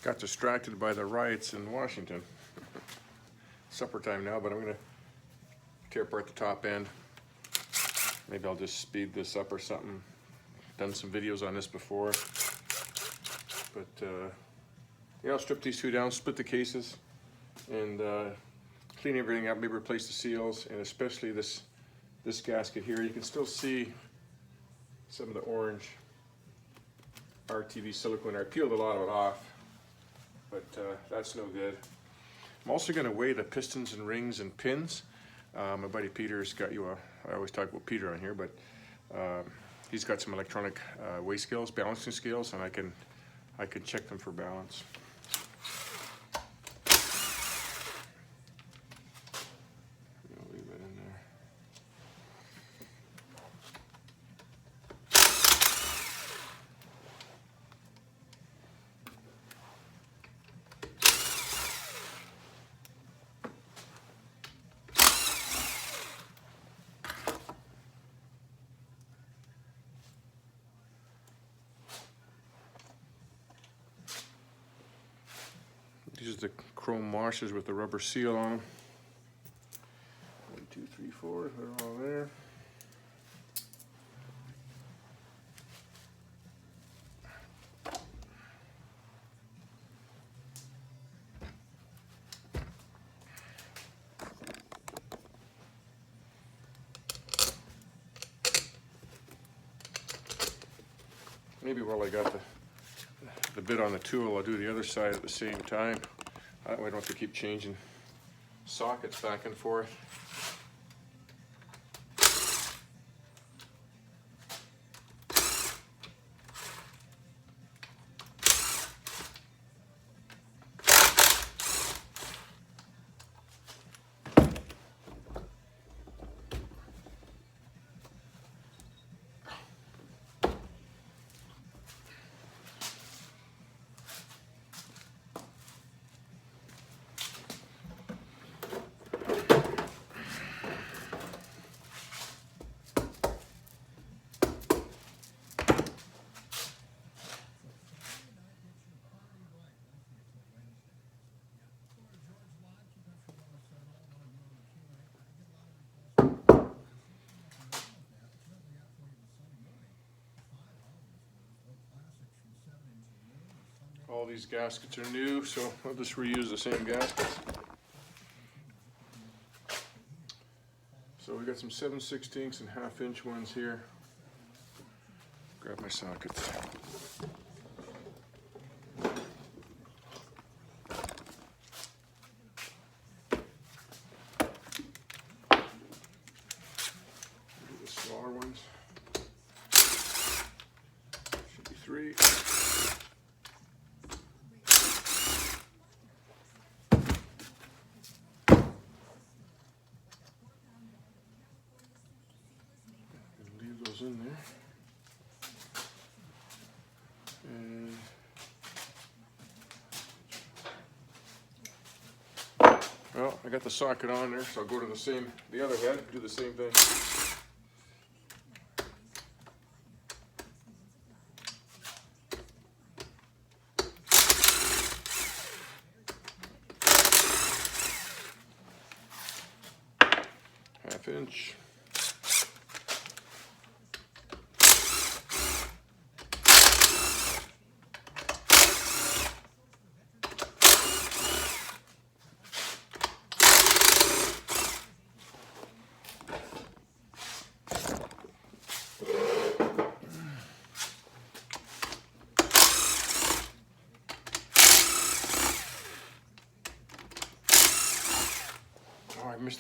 got distracted by the riots in Washington. Supper time now, but I'm gonna tear apart the top end. Maybe I'll just speed this up or something. Done some videos on this before. But yeah, I'll strip these two down, split the cases, and clean everything up, maybe replace the seals, and especially this gasket here. You can still see some of the orange RTV silicone. I peeled a lot of it off, but that's no good. I'm also going to weigh the pistons and rings and pins. My buddy Peter's got you I always talk about Peter on here, but he's got some electronic weigh scales, balancing scales, and I can check them for balance. I'll leave it in there. These are the chrome washers with the rubber seal on them. 1, 2, 3, 4, they're all there. Maybe while I got the bit on the tool, I'll do the other side at the same time. That way I don't have to keep changing sockets back and forth. All these gaskets are new, so I'll just reuse the same gaskets. So we got some 7/16 and 1/2 inch ones here. Grab my sockets. The smaller ones. Should be 3. In there, and well, I got the socket on there, so I'll go to the other head, do the same thing. Half-inch.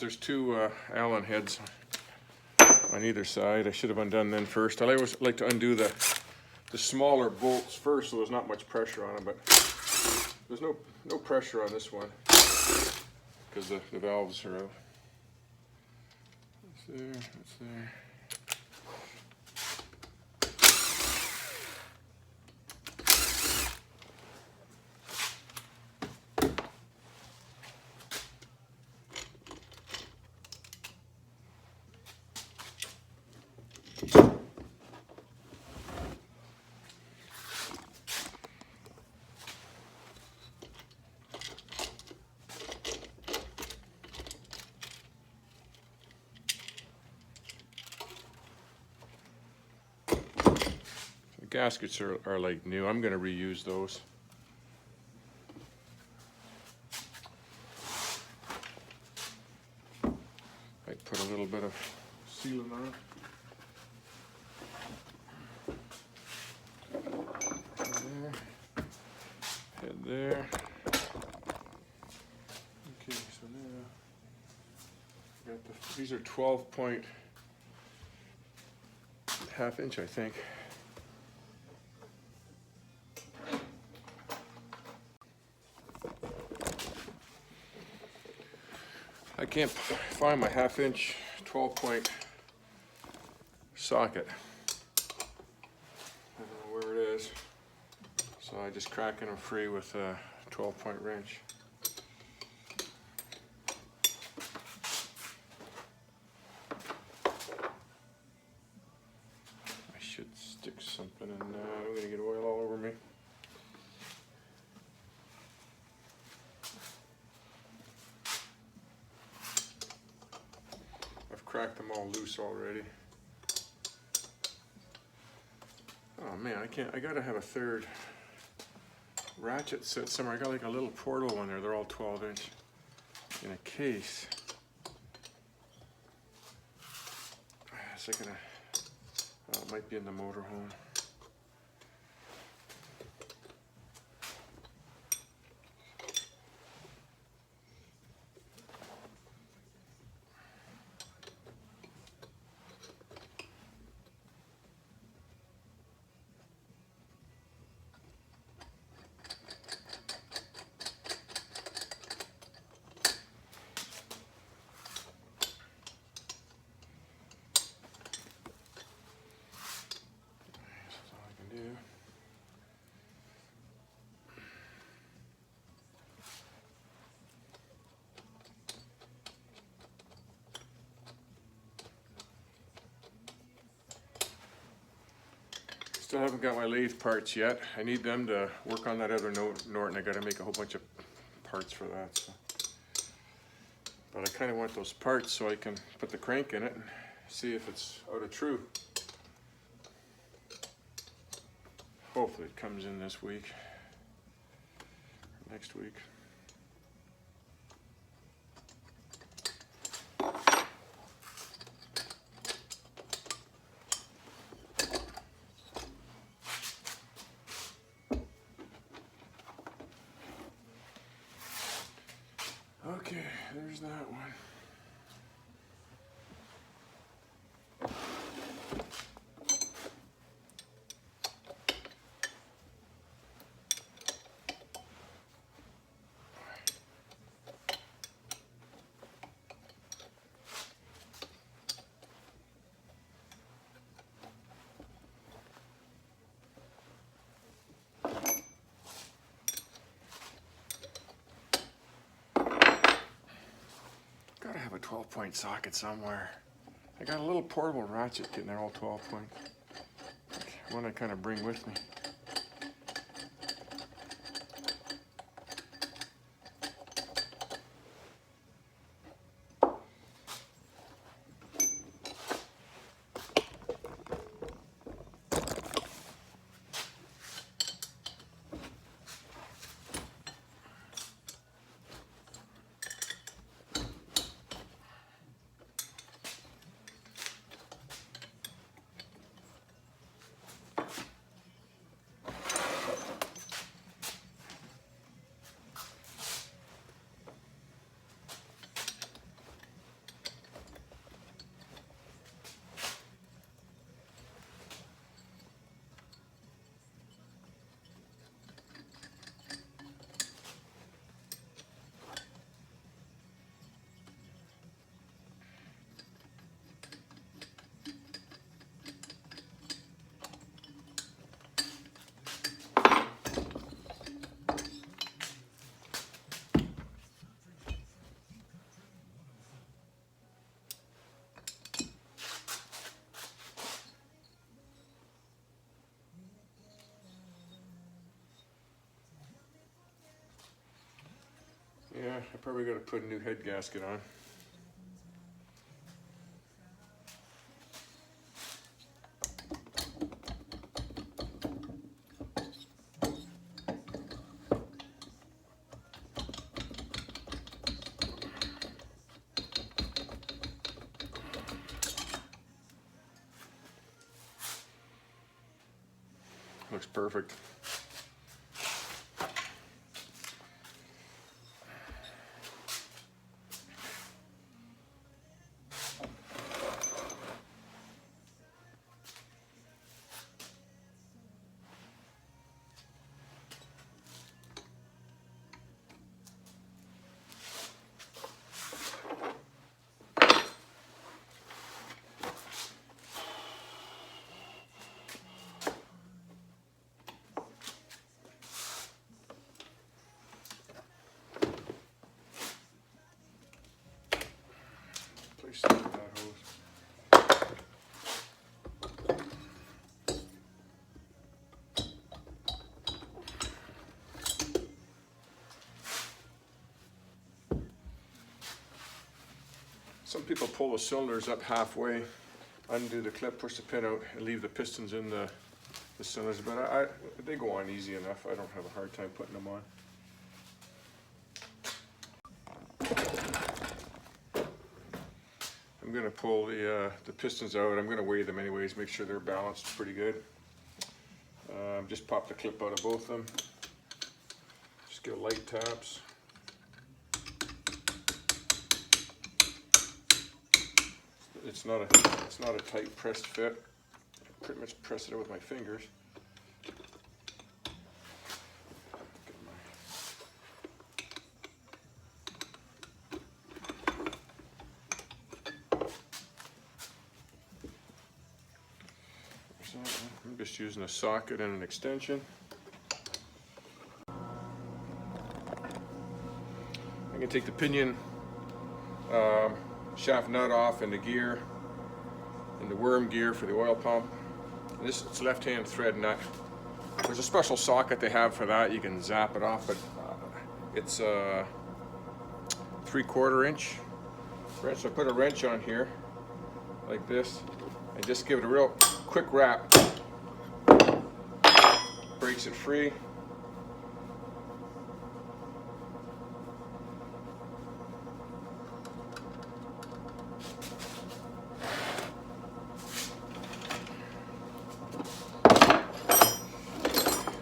There's 2 Allen heads on either side. I should have undone them first. I always like to undo the smaller bolts first, so there's not much pressure on them. But there's no pressure on this one because the valves are out. That's there. That's there. gaskets are like new. I'm gonna reuse those. I put a little bit of sealant on it. Head there. Okay, so now got these are 12.5 inch, I think. I can't find my 1/2 inch 12-point socket. I don't know where it is. So I just cracking them free with a 12-point wrench. I should stick something in there. I'm gonna get oil all over me. I've cracked them all loose already. Oh man, I gotta have a third ratchet set somewhere. I got like a little portal one there. They're all 12 inch in a case. It's like it might be in the motorhome. Still haven't got my lathe parts yet. I need them to work on that other Norton. I got to make a whole bunch of parts for that. So. But I kind of want those parts so I can put the crank in it and see if it's out of true. Hopefully it comes in this week, or next week. Okay, there's that one. Gotta have a 12-point socket somewhere. I got a little portable ratchet kit and they're all 12-point. One I kind of bring with me. Yeah, I probably got to put a new head gasket on. looks perfect. Place that hose. Some people pull the cylinders up halfway, undo the clip, push the pin out, and leave the pistons in the cylinders, but they go on easy enough. I don't have a hard time putting them on. I'm going to pull the pistons out. I'm going to weigh them anyways, make sure they're balanced pretty good. Just pop the clip out of both of them. Just give light taps. It's not a tight pressed fit. I pretty much press it out with my fingers. I'm just using a socket and an extension. I can take the pinion shaft nut off and the gear and the worm gear for the oil pump. And this is left-hand thread nut. There's a special socket they have for that. You can zap it off, but it's a 3/4 inch wrench. So I put a wrench on here like this and just give it a real quick wrap. Breaks it free.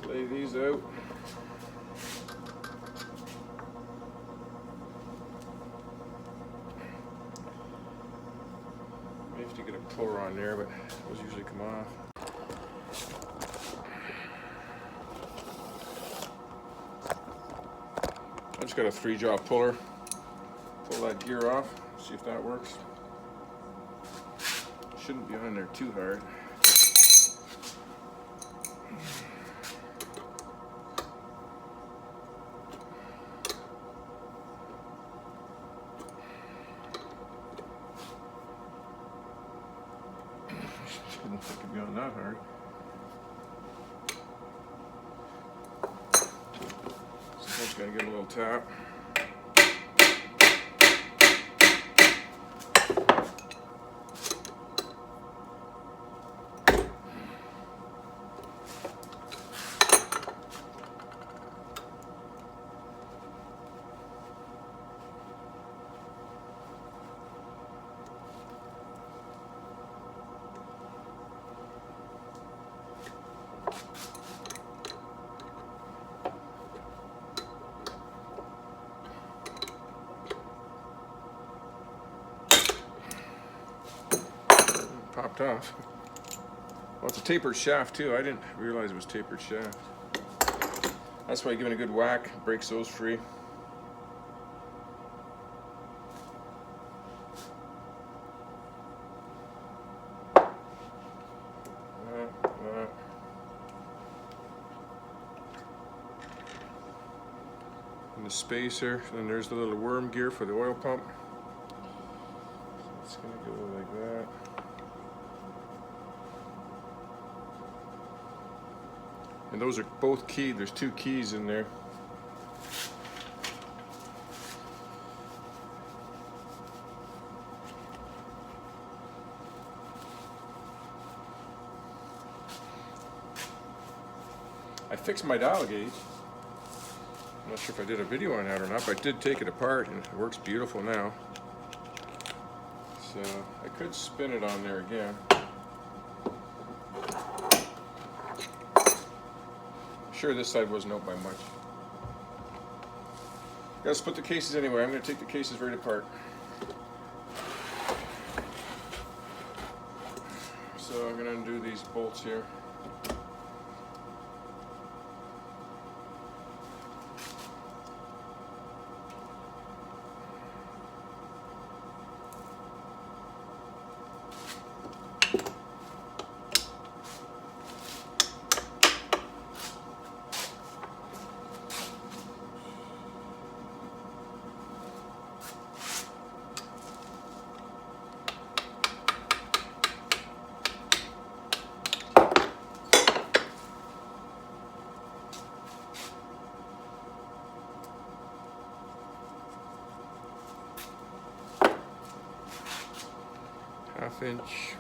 Lay these out. May have to get a puller on there, but those usually come off. I just got a 3-jaw puller. Pull that gear off, see if that works. Shouldn't be on there too hard. Shouldn't think it'd be on that hard. Just gotta give it a little tap. Popped off. Well, it's a tapered shaft too. I didn't realize it was tapered shaft. That's why giving a good whack breaks those free. And the spacer, and there's the little worm gear for the oil pump. So it's gonna go like that. And those are both keyed. There's 2 keys in there. I fixed my dial gauge. I'm not sure if I did a video on that or not, but I did take it apart and it works beautiful now. So I could spin it on there again. sure this side wasn't out by much. Gotta split the cases anyway. I'm gonna take the cases right apart. So I'm gonna undo these bolts here. ½ inch.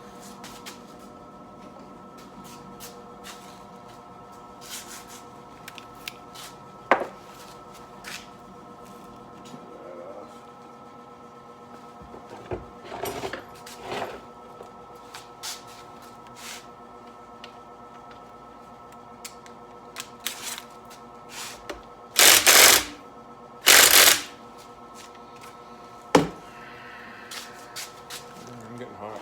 I'm getting hot.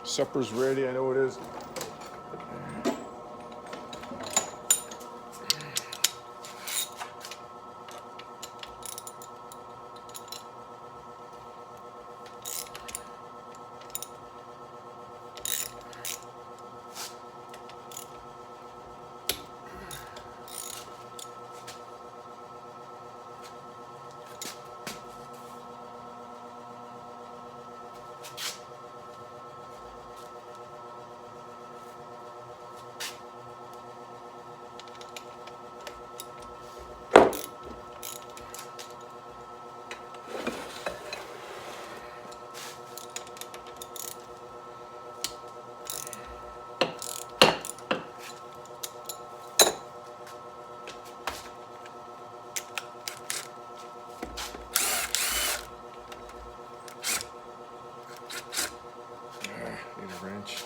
Supper's ready, I know it is. Need a wrench.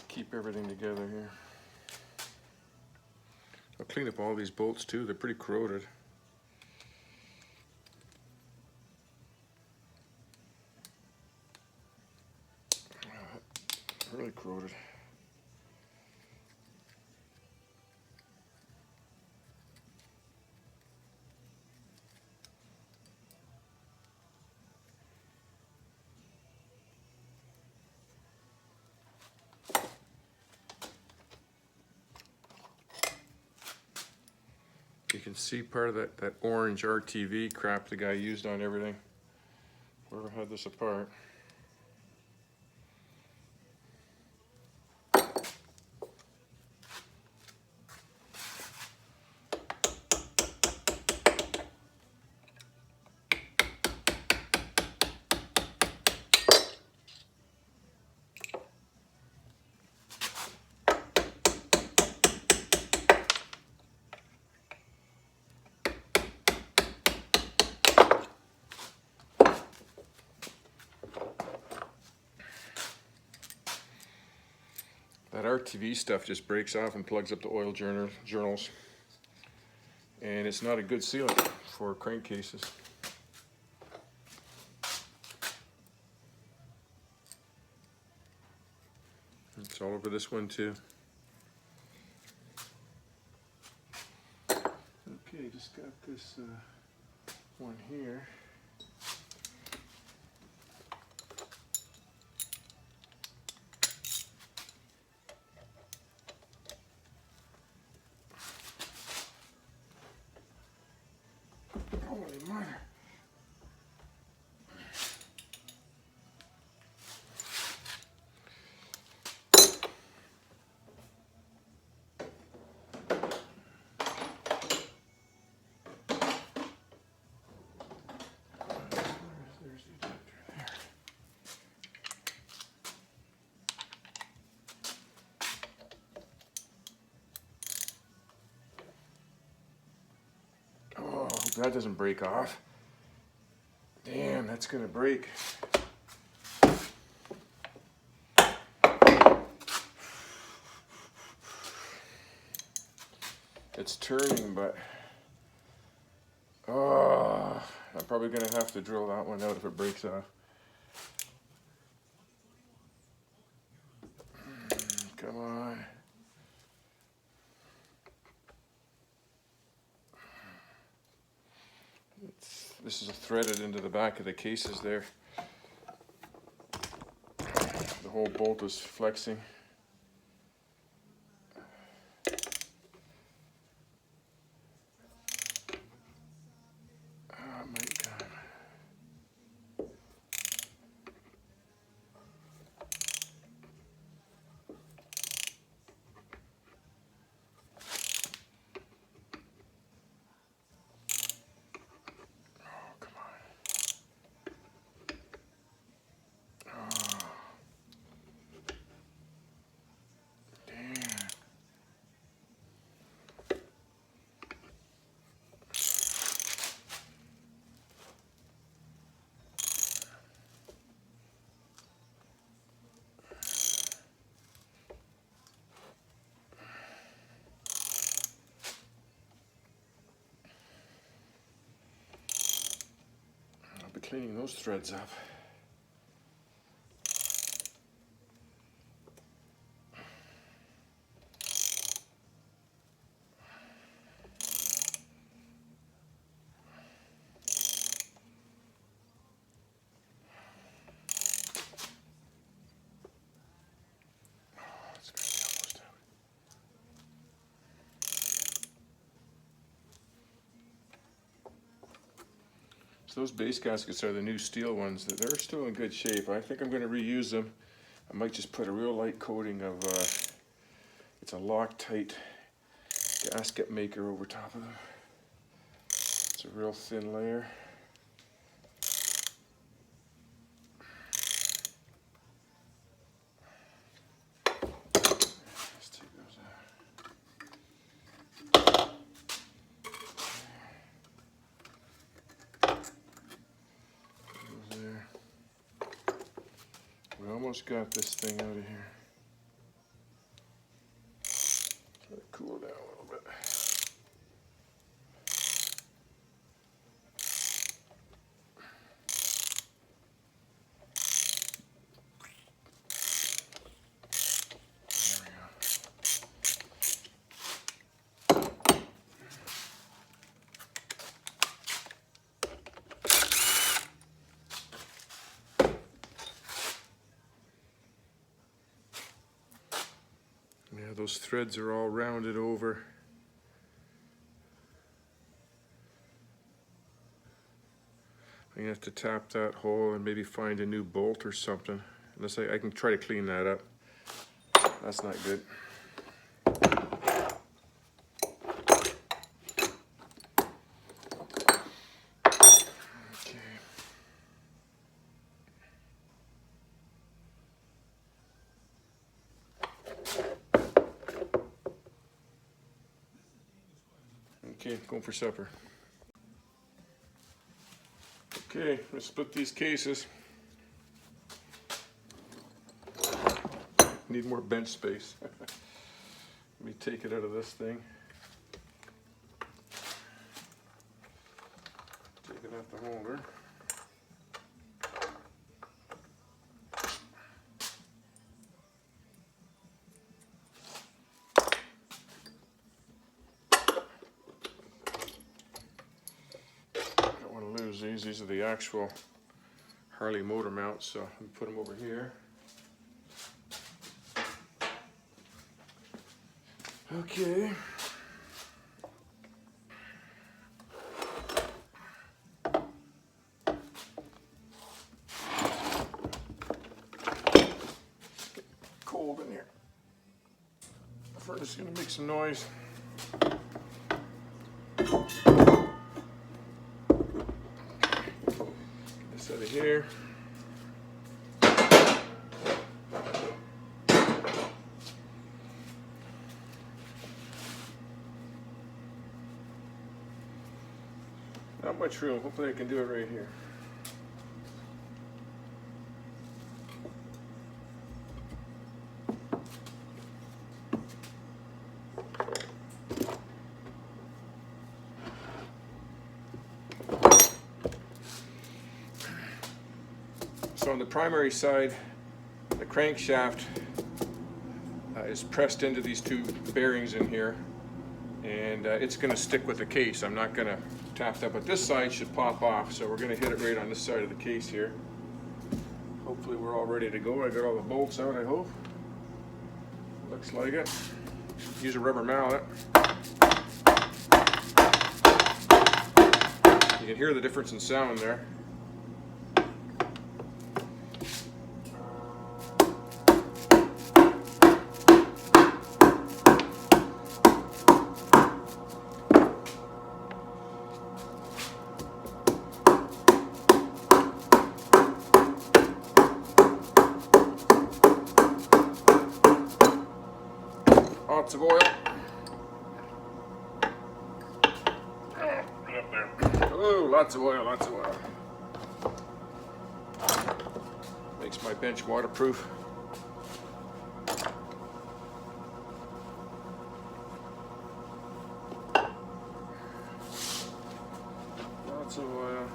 Keep everything together here. I'll clean up all these bolts too, they're pretty corroded. Really corroded. You can see part of that orange RTV crap the guy used on everything. Whoever had this apart. That RTV stuff just breaks off and plugs up the oil journals. And it's not a good sealant for crankcases. It's all over this one too. Okay, just got this one here. Holy mother. There's the ejector there. Oh, I hope that doesn't break off. Damn, that's gonna break. It's turning, but oh, I'm probably gonna have to drill that one out if it breaks off. Come on. This is threaded into the back of the cases there. The whole bolt is flexing. Oh my God. Oh, come on. Oh. Damn. I'll be cleaning those threads up. So those base gaskets are the new steel ones. They're still in good shape. I think I'm going to reuse them. I might just put a real light coating of, it's a Loctite gasket maker over top of them. It's a real thin layer. Let's take those out. There. We almost got this thing out of here. Let it cool down a little bit. There we go. Yeah, those threads are all rounded over. I'm gonna have to tap that hole and maybe find a new bolt or something. Unless I can try to clean that up. That's not good. Okay, going for supper. Okay, let's split these cases. Need more bench space. Let me take it out of this thing. Take it out the holder. Don't want to lose these. These are the actual Harley motor mounts, so let me put them over here. Okay. Cold in here. The furnace is going to make some noise. Get this out of here. Not much room. Hopefully I can do it right here. So on the primary side, the crankshaft is pressed into these two bearings in here, and it's going to stick with the case. I'm not going to tap that, but this side should pop off, so we're going to hit it right on this side of the case here. Hopefully we're all ready to go. I got all the bolts out, I hope. Looks like it. Use a rubber mallet. You can hear the difference in sound there. Lots of oil. Oh, lots of oil, lots of oil. Makes my bench waterproof. Lots of oil.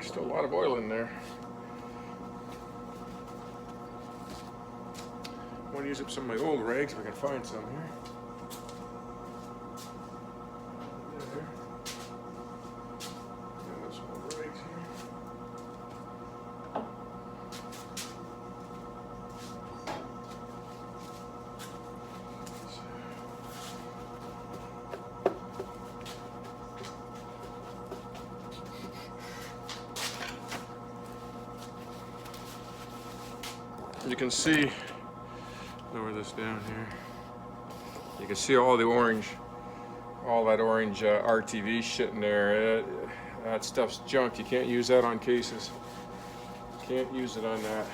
Still a lot of oil in there. I want to use up some of my old rags if I can find some here. There. Yeah, there's some old rags here. You can see, lower this down here, you can see all the orange, all that orange RTV shit in there. That stuff's junk. You can't use that on cases. Can't use it on that.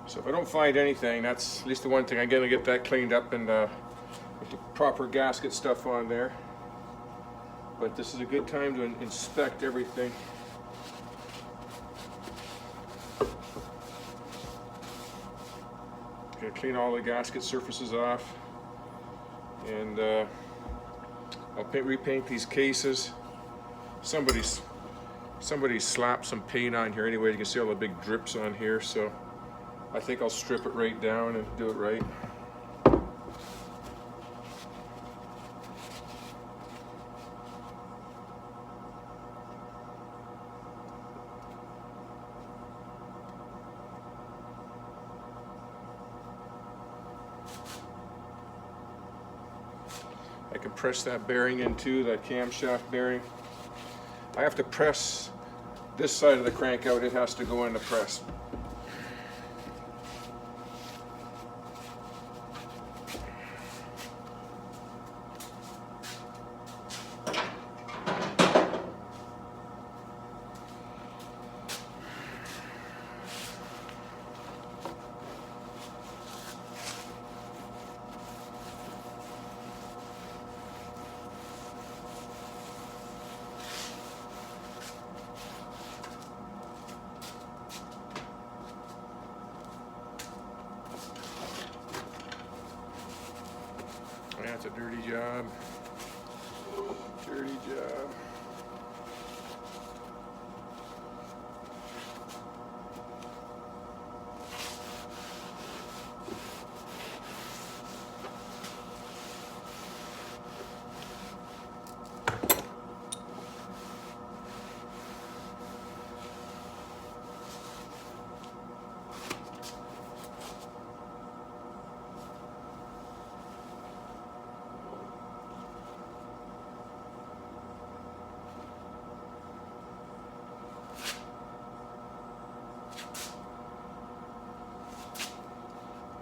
So if I don't find anything, that's at least the one thing. I'm going to get that cleaned up and with the proper gasket stuff on there. But this is a good time to inspect everything. Going to clean all the gasket surfaces off, and I'll repaint these cases. Somebody slapped some paint on here anyway. You can see all the big drips on here, so I think I'll strip it right down and do it right. I can press that bearing in too, that camshaft bearing. I have to press this side of the crank out, it has to go in the press. That's a dirty job. Dirty job.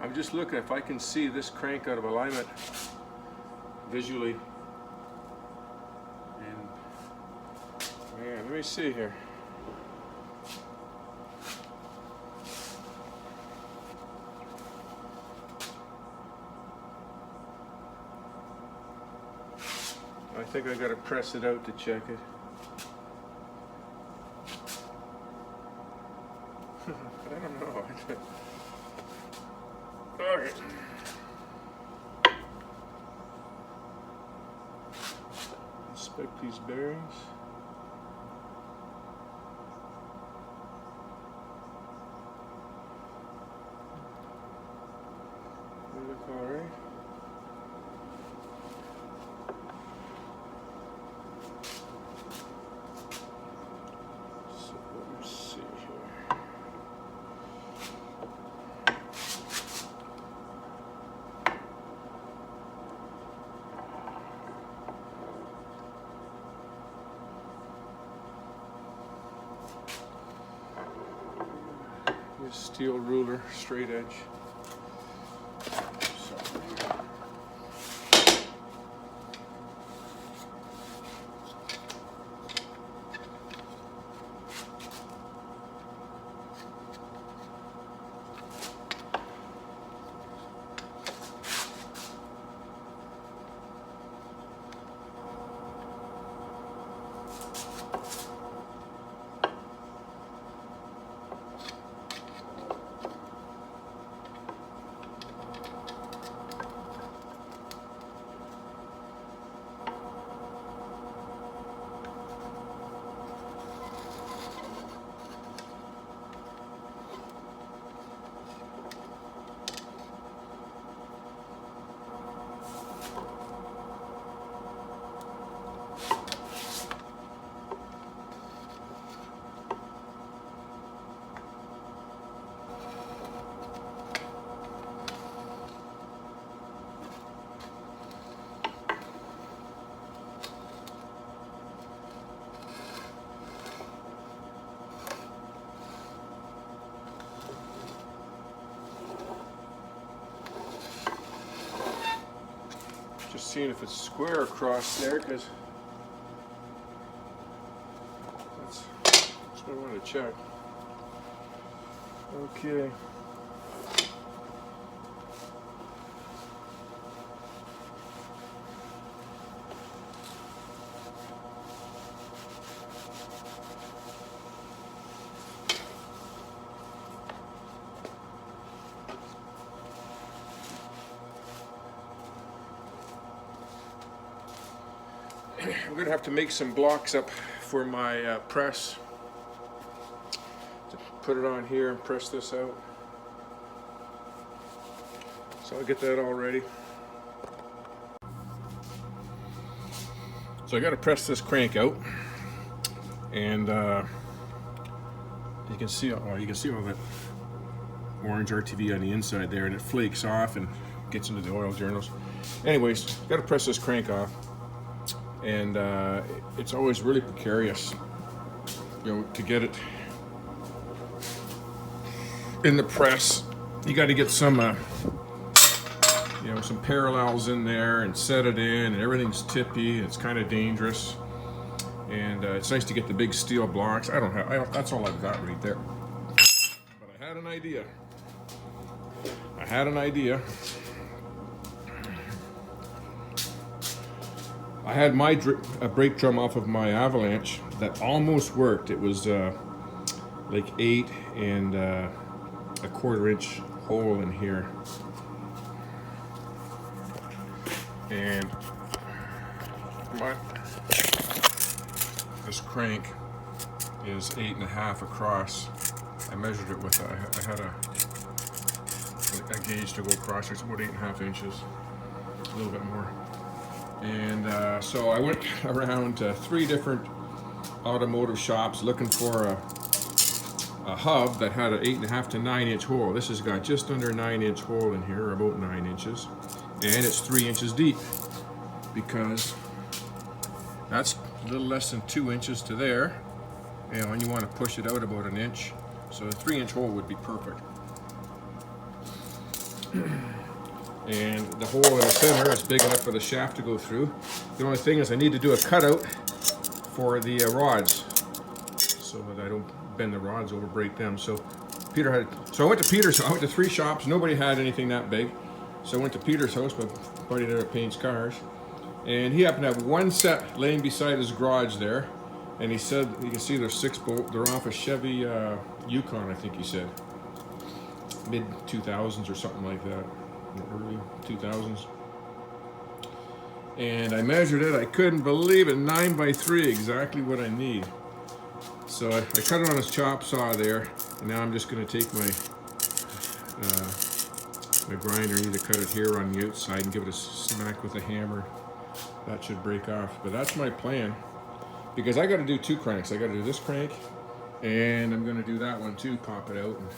I'm just looking if I can see this crank out of alignment visually. And man, let me see here. I think I gotta press it out to check it. I don't know. Okay. Inspect these bearings. They look all right. So let me see here. Steel ruler, straight edge. Just seeing if it's square across there, because that's what I want to check. Okay. I'm going to have to make some blocks up for my press to put it on here and press this out. So I'll get that all ready. So I got to press this crank out, and you can see all that orange RTV on the inside there, and it flakes off, and gets into the oil journals. Anyways, got to press this crank off, and it's always really precarious, you know, to get it in the press. You got to get some, you know, some parallels in there and set it in, and everything's tippy. It's kind of dangerous, and it's nice to get the big steel blocks. That's all I've got right there. But I had an idea. I had my brake drum off of my Avalanche that almost worked. It was like 8 and a 1/4 inch hole in here, and this crank is 8.5 across. I measured it with I had a gauge to go across. It's about 8.5 inches, a little bit more. And so I went around to 3 different automotive shops looking for a hub that had an 8.5 to 9 inch hole. This has got just under 9 inch hole in here, or about 9 inches, and it's 3 inches deep, because that's a little less than 2 inches to there, and when you want to push it out about 1 inch, so a 3 inch hole would be perfect. And the hole in the center is big enough for the shaft to go through. The only thing is I need to do a cutout for the rods, so that I don't bend the rods over, break them. So I went to Peter's. I went to 3 shops. Nobody had anything that big. So I went to Peter's house, my buddy there that paints cars, and he happened to have 1 set laying beside his garage there. And he said, you can see there's 6 bolt. They're off a Chevy Yukon, I think he said, mid 2000s or something like that, early 2000s. And I measured it. I couldn't believe it. 9x3, exactly what I need. So I cut it on his chop saw there, and now I'm just going to take my my grinder. I need to cut it here on the outside and give it a smack with a hammer. That should break off. But that's my plan, because I got to do 2 cranks. I got to do this crank, and I'm going to do that one too. Pop it out and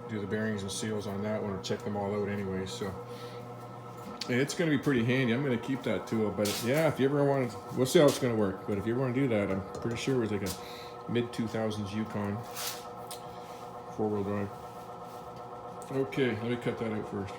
do the bearings and seals on that one, or check them all out anyway. So it's going to be pretty handy. I'm going to keep that tool. But yeah, if you ever want to, we'll see how it's going to work. But if you ever want to do that, I'm pretty sure it was like a mid 2000s Yukon 4-wheel drive. Okay, let me cut that out first.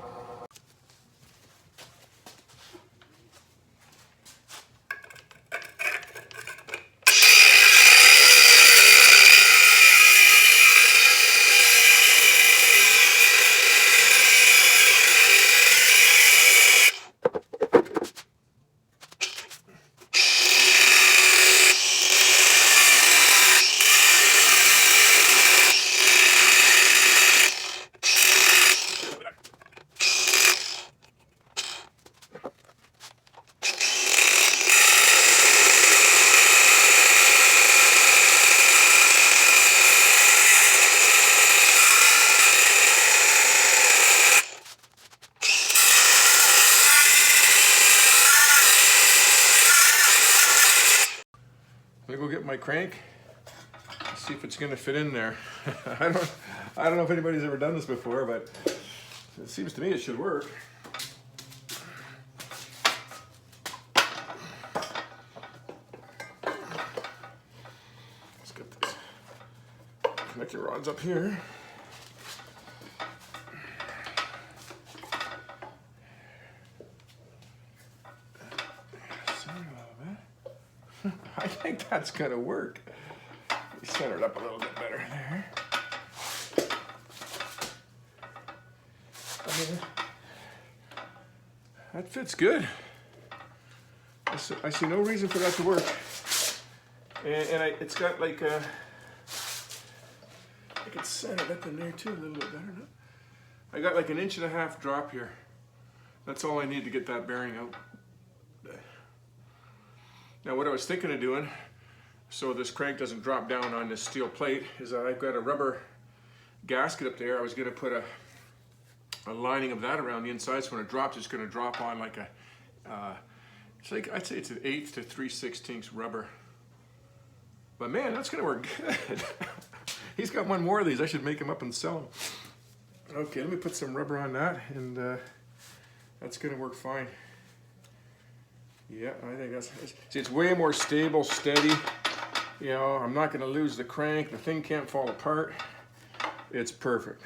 Let me go get my crank, see if it's going to fit in there. I don't know if anybody's ever done this before, but it seems to me it should work. Let's get these connecting rods up here. I think that's gonna work. Center it up a little bit better there. I mean, that fits good. I see no reason for that to work. And it's got like I can set it up in there too a little bit better now. I got like 1.5 inch drop here. That's all I need to get that bearing out. Now what I was thinking of doing, so this crank doesn't drop down on this steel plate, is that I've got a rubber gasket up there. I was going to put a lining of that around the inside, so when it drops, it's going to drop on like a, it's like, I'd say it's an 1/8 to 3/16 rubber. But man, that's going to work good. He's got one more of these. I should make him up and sell them. Okay, let me put some rubber on that, and That's gonna work fine. Yeah, I think that's, see, it's way more stable, steady. You know, I'm not gonna lose the crank. The thing can't fall apart. It's perfect.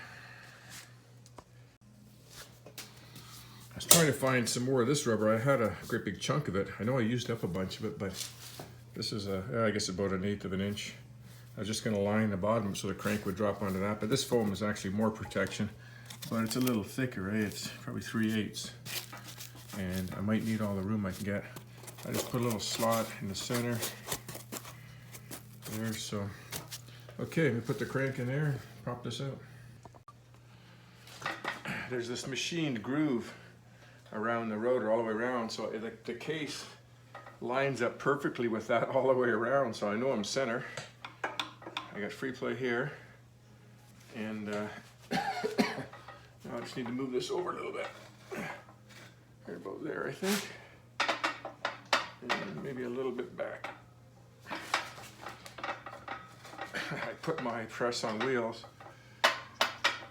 I was trying to find some more of this rubber. I had a great big chunk of it. I know I used up a bunch of it, but this is I guess about 1/8 of an inch. I was just gonna line the bottom so the crank would drop onto that, but this foam is actually more protection, but it's a little thicker, eh? It's probably 3/8. And I might need all the room I can get. I just put a little slot in the center there, so. Okay, let me put the crank in there and pop this out. There's this machined groove around the rotor all the way around, so the case lines up perfectly with that all the way around, so I know I'm center. I got free play here, and now I just need to move this over a little bit. Right about there, I think, and maybe a little bit back. I put my press on wheels,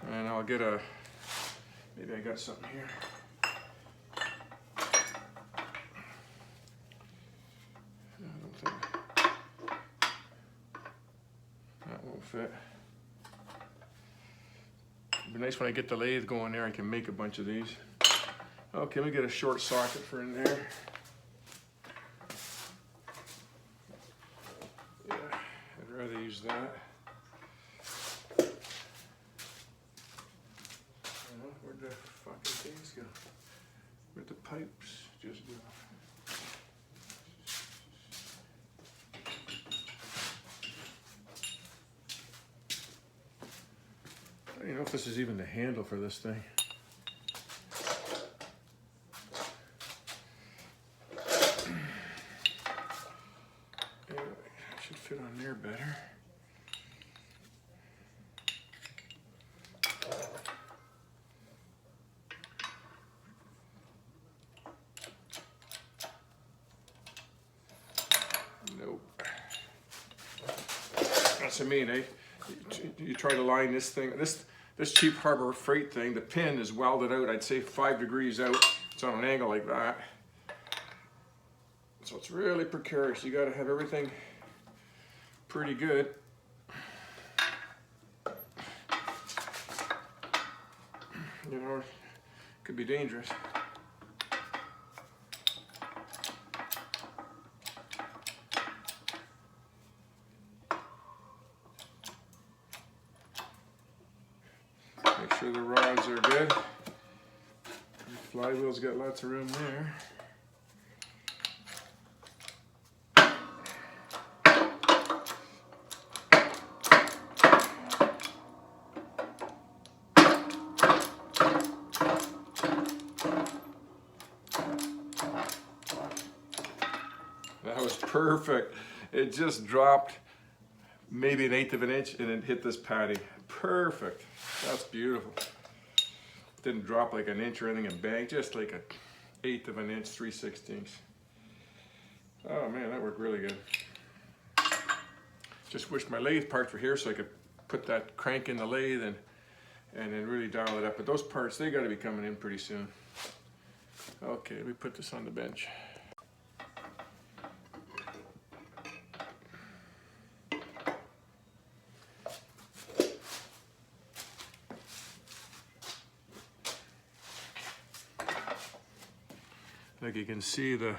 and I'll get a, maybe I got something here. I don't think, that won't fit. It'd be nice when I get the lathe going there, I can make a bunch of these. Okay, let me get a short socket for in there. Yeah, I'd rather use that. Where'd the fucking things go? Where'd the pipes just go? I don't even know if this is even the handle for this thing. Fit on there better. Nope. That's what I mean, eh? You try to line this thing, this cheap Harbor Freight thing, the pin is welded out, I'd say 5 degrees out. It's on an angle like that. So it's really precarious. You gotta have everything pretty good. You know, it could be dangerous. Make sure the rods are good. The flywheel's got lots of room there. That was perfect. It just dropped maybe 1/8 of an inch and it hit this patty. Perfect. That's beautiful. Didn't drop like an inch or anything and bang, just like 1/8 of an inch, 3/16. Oh man, that worked really good. Just wish my lathe parts were here so I could put that crank in the lathe and then really dial it up. But those parts, they gotta be coming in pretty soon. Okay, let me put this on the bench. Like you can see the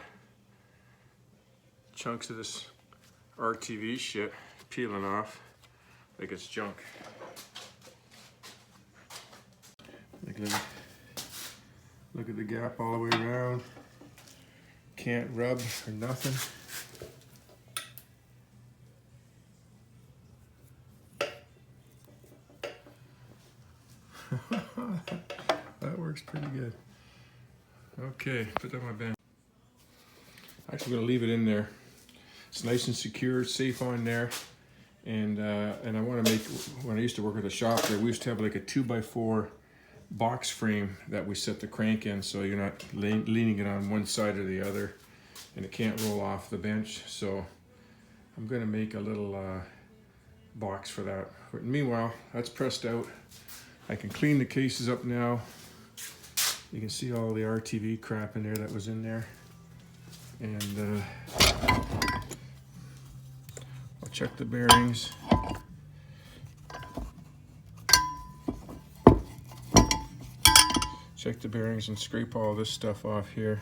chunks of this RTV shit peeling off like it's junk. Look at the gap all the way around. Can't rub or nothing. That works pretty good. Okay, put that on my bench. Actually gonna leave it in there. It's nice and secure, safe on there. And I wanna make, when I used to work at a shop there, we used to have like a 2x4 box frame that we set the crank in, so you're not leaning it on one side or the other and it can't roll off the bench. So I'm gonna make a little box for that. But meanwhile, that's pressed out. I can clean the cases up now. You can see all the RTV crap in there that was in there. And I'll check the bearings. Check the bearings and scrape all this stuff off here.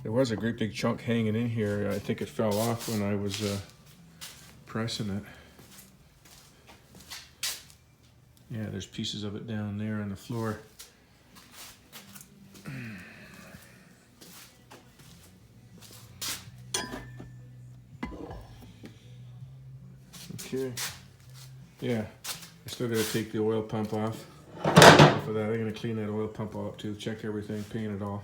There was a great big chunk hanging in here. I think it fell off when I was pressing it. Yeah, there's pieces of it down there on the floor. Okay. Yeah, I still gotta take the oil pump off. For that, I'm gonna clean that oil pump all up too. Check everything, paint it all.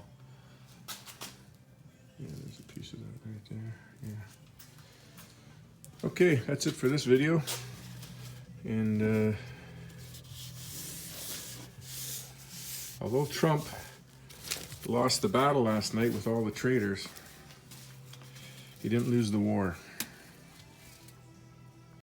Yeah, there's a piece of that right there. Yeah. Okay, that's it for this video. And although Trump lost the battle last night with all the traitors, he didn't lose the war.